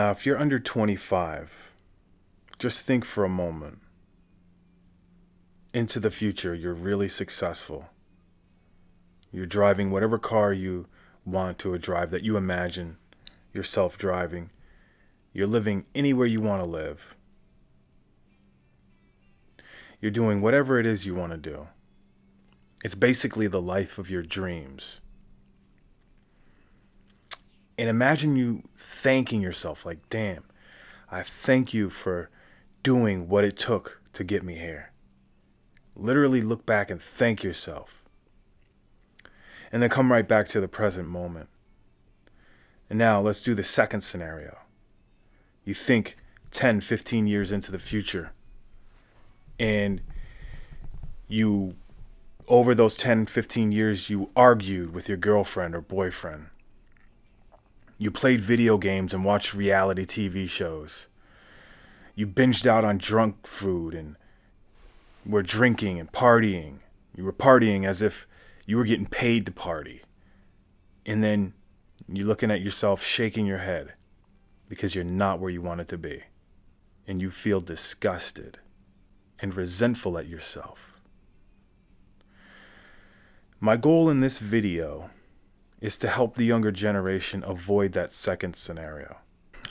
Now, if you're under 25, just think for a moment. Into the future, you're really successful. You're driving whatever car you want to drive that you imagine yourself driving. You're living anywhere you want to live. You're doing whatever it is you want to do. It's basically the life of your dreams. And imagine you thanking yourself like, damn, I thank you for doing what it took to get me here. Literally look back and thank yourself. And then come right back to the present moment. And now let's do the second scenario. You think 10, 15 years into the future, and you, over those 10, 15 years, you argued with your girlfriend or boyfriend. You played video games and watched reality TV shows. You binged out on drunk food and were drinking and partying. You were partying as if you were getting paid to party. And then you're looking at yourself shaking your head because you're not where you wanted to be. And you feel disgusted and resentful at yourself. My goal in this video is to help the younger generation avoid that second scenario.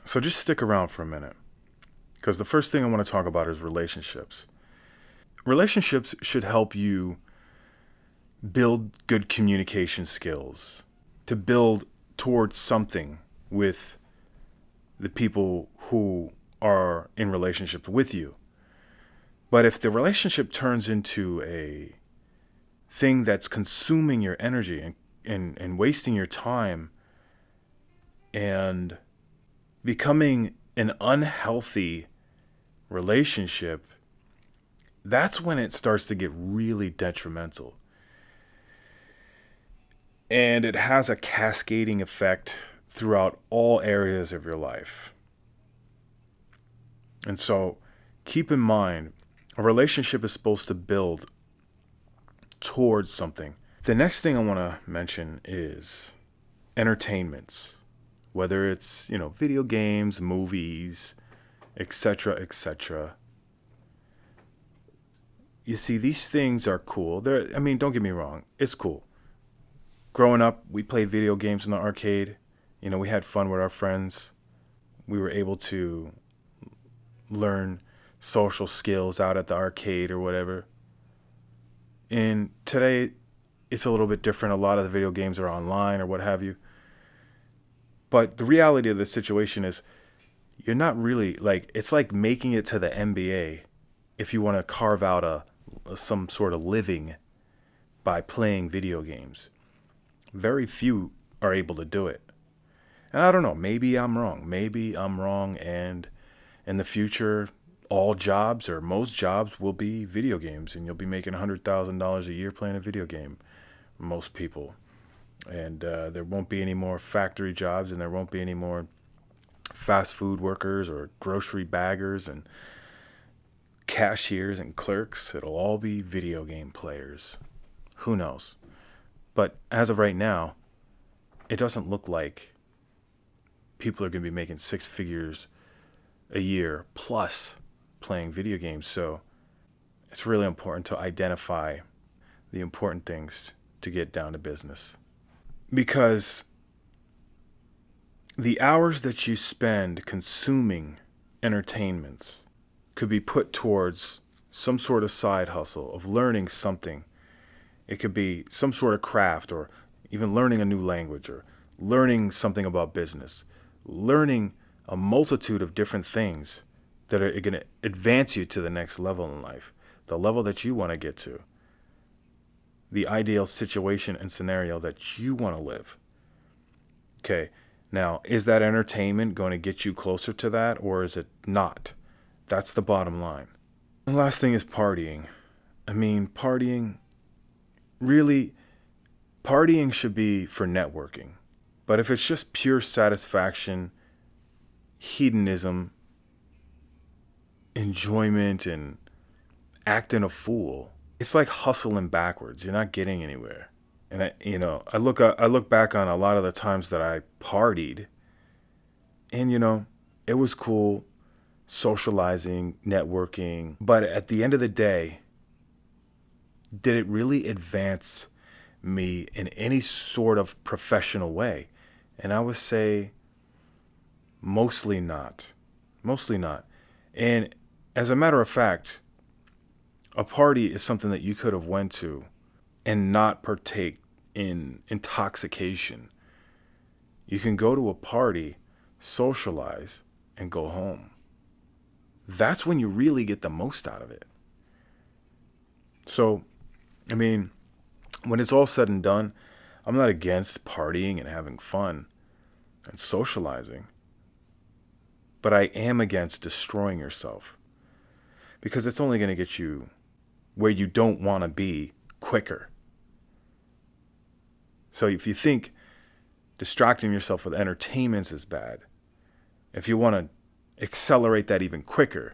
So just stick around for a minute, because the first thing I want to talk about is relationships. Relationships should help you build good communication skills, to build towards something with the people who are in relationships with you. But if the relationship turns into a thing that's consuming your energy and wasting your time and becoming an unhealthy relationship, that's when it starts to get really detrimental. And it has a cascading effect throughout all areas of your life. And so keep in mind, a relationship is supposed to build towards something. The next thing I want to mention is entertainments, whether it's, video games, movies, etc., etc. You see, these things are cool. Don't get me wrong, it's cool. Growing up, we played video games in the arcade. We had fun with our friends. We were able to learn social skills out at the arcade or whatever. And today, it's a little bit different. A lot of the video games are online or what have you. But the reality of the situation is you're not really, it's like making it to the NBA if you want to carve out some sort of living by playing video games. Very few are able to do it. And I don't know, maybe I'm wrong, and in the future, all jobs or most jobs will be video games, and you'll be making $100,000 a year playing a video game, most people. And there won't be any more factory jobs, and there won't be any more fast food workers or grocery baggers and cashiers and clerks. It'll all be video game players. Who knows? But as of right now, it doesn't look like people are going to be making six figures a year plus playing video games. So it's really important to identify the important things to get down to business. Because the hours that you spend consuming entertainments could be put towards some sort of side hustle of learning something. It could be some sort of craft, or even learning a new language, or learning something about business, learning a multitude of different things that are going to advance you to the next level in life, the level that you want to get to, the ideal situation and scenario that you want to live. Okay, now, is that entertainment going to get you closer to that, or is it not? That's the bottom line. The last thing is partying. Partying should be for networking. But if it's just pure satisfaction, hedonism, enjoyment, and acting a fool, it's like hustling backwards. You're not getting anywhere. And I look back on a lot of the times that I partied, and It was cool socializing, networking, but at the end of the day, did it really advance me in any sort of professional way? And I would say mostly not. Mostly not. And as a matter of fact, a party is something that you could have went to and not partake in intoxication. You can go to a party, socialize, and go home. That's when you really get the most out of it. So, I mean, when it's all said and done, I'm not against partying and having fun and socializing, but I am against destroying yourself because it's only going to get you where you don't want to be quicker. So if you think distracting yourself with entertainments is bad, if you want to accelerate that even quicker,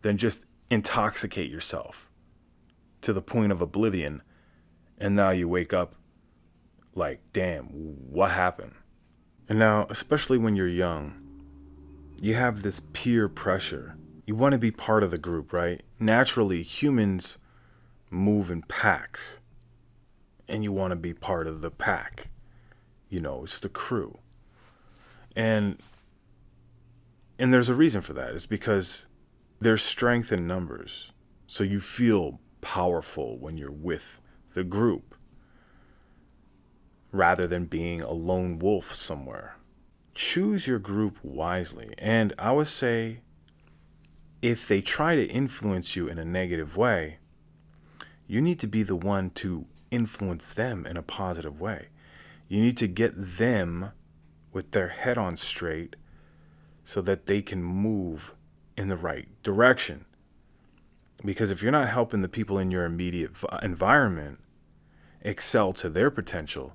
then just intoxicate yourself to the point of oblivion, and now you wake up like, damn, what happened? And now, especially when you're young, you have this peer pressure. You want to be part of the group, right? Naturally, humans move in packs, and you want to be part of the pack. It's the crew. And there's a reason for that. It's because there's strength in numbers. So you feel powerful when you're with the group rather than being a lone wolf somewhere. Choose your group wisely. And I would say if they try to influence you in a negative way, you need to be the one to influence them in a positive way. You need to get them with their head on straight so that they can move in the right direction. Because if you're not helping the people in your immediate environment excel to their potential,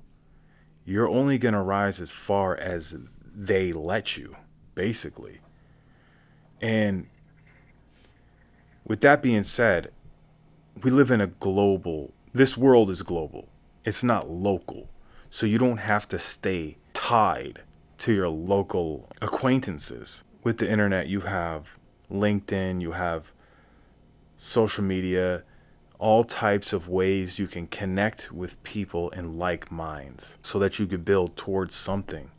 you're only going to rise as far as they let you, basically. And with that being said, we live in this world is global. It's not local. So you don't have to stay tied to your local acquaintances. With the internet, you have LinkedIn, you have social media, all types of ways you can connect with people in like minds so that you could build towards something.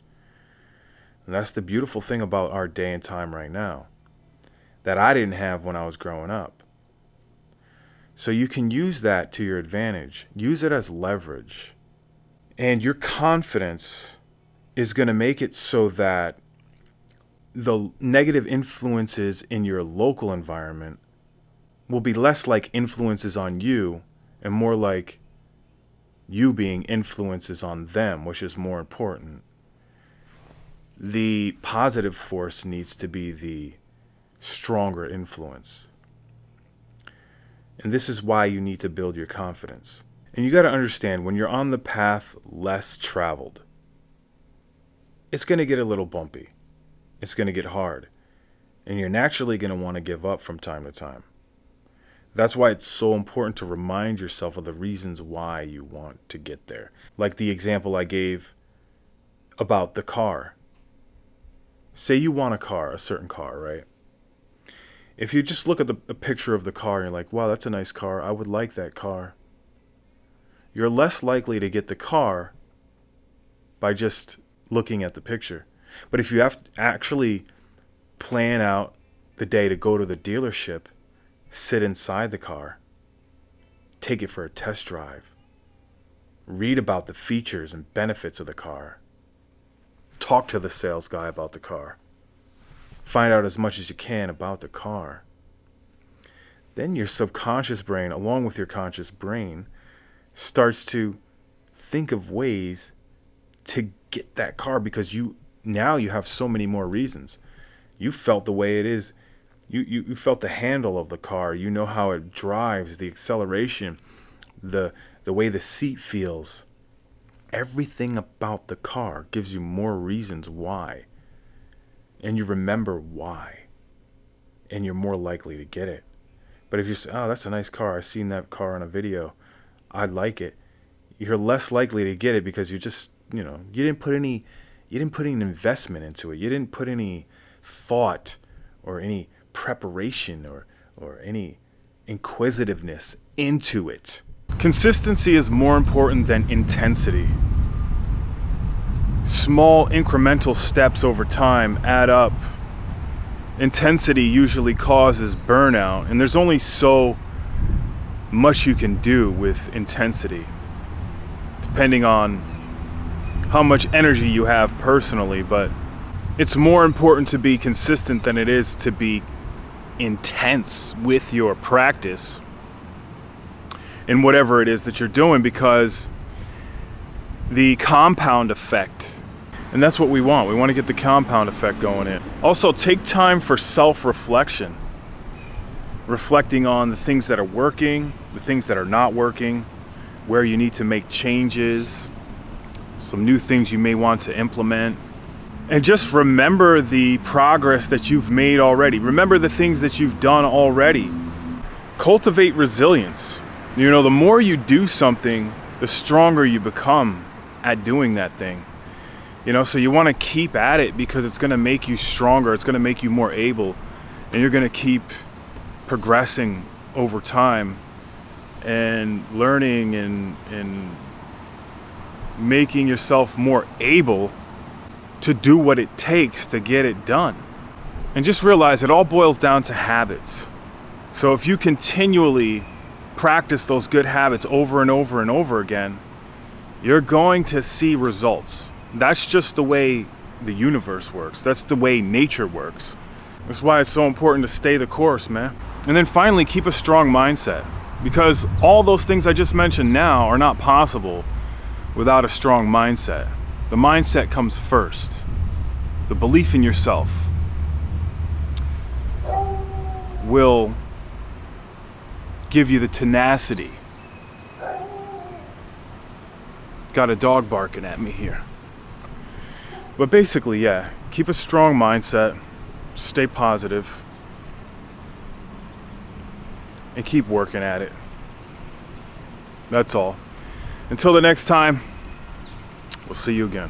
And that's the beautiful thing about our day and time right now that I didn't have when I was growing up. So you can use that to your advantage. Use it as leverage. And your confidence is going to make it so that the negative influences in your local environment will be less like influences on you and more like you being influences on them, which is more important. The positive force needs to be the stronger influence. And this is why you need to build your confidence. And you got to understand, when you're on the path less traveled, it's going to get a little bumpy. It's going to get hard. And you're naturally going to want to give up from time to time. That's why it's so important to remind yourself of the reasons why you want to get there. Like the example I gave about the car. Say you want a certain car, right? If you just look at a picture of the car and you're like, wow, that's a nice car, I would like that car, you're less likely to get the car by just looking at the picture. But if you have to actually plan out the day to go to the dealership, sit inside the car, take it for a test drive, read about the features and benefits of the car, talk to the sales guy about the car, find out as much as you can about the car, then your subconscious brain, along with your conscious brain, starts to think of ways to get that car because you have so many more reasons. You felt the way it is. You felt the handle of the car. You know how it drives, the acceleration, the way the seat feels. Everything about the car gives you more reasons why. And you remember why. And you're more likely to get it. But if you say, oh, that's a nice car, I've seen that car on a video, I'd like it, you're less likely to get it because you just, you didn't put any investment into it. You didn't put any thought or any preparation or any inquisitiveness into it. Consistency is more important than intensity. Small incremental steps over time add up. Intensity usually causes burnout, and there's only so much you can do with intensity, depending on how much energy you have personally. But it's more important to be consistent than it is to be intense with your practice in whatever it is that you're doing, because the compound effect, and that's what we want. We want to get the compound effect going in. Also, take time for self-reflection, reflecting on the things that are working, the things that are not working, where you need to make changes, some new things you may want to implement. And just remember the progress that you've made already. Remember the things that you've done already. Cultivate resilience. You know, the more you do something, the stronger you become at doing that thing. You know, so you want to keep at it because it's going to make you stronger. It's going to make you more able. And you're going to keep progressing over time and learning and making yourself more able to do what it takes to get it done. And just realize it all boils down to habits. So if you continually practice those good habits over and over and over again, you're going to see results. That's just the way the universe works. That's the way nature works. That's why it's so important to stay the course, man. And then finally, keep a strong mindset, because all those things I just mentioned now are not possible without a strong mindset. The mindset comes first. The belief in yourself will give you the tenacity. Got a dog barking at me here. But basically, yeah, keep a strong mindset, stay positive, and keep working at it. That's all. Until the next time, we'll see you again.